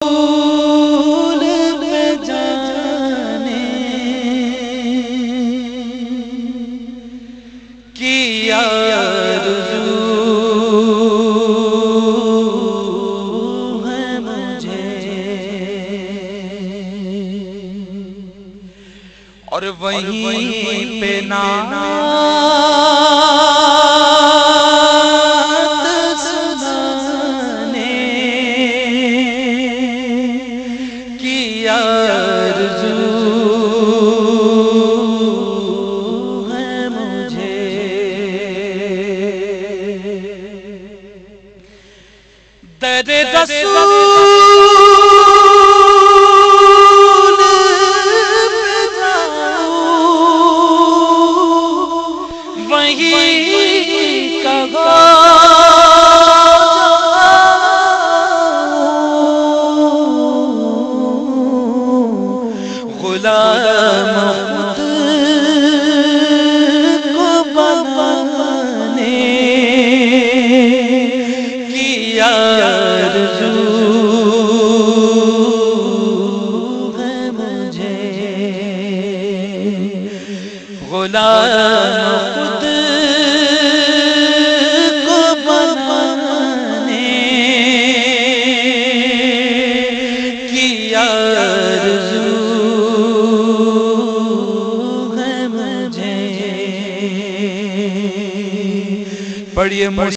میں جانے کی آرزو ہے مجھے، اور وہیں پہ نعت سنانے کی آرزو ہے مجھے۔ در رسول وہی کہا غلام خود کو بنانے کی آرزو ہے مجھے، غلام خود کو بنانے کی آرزو ہے مجھے۔ پڑھیے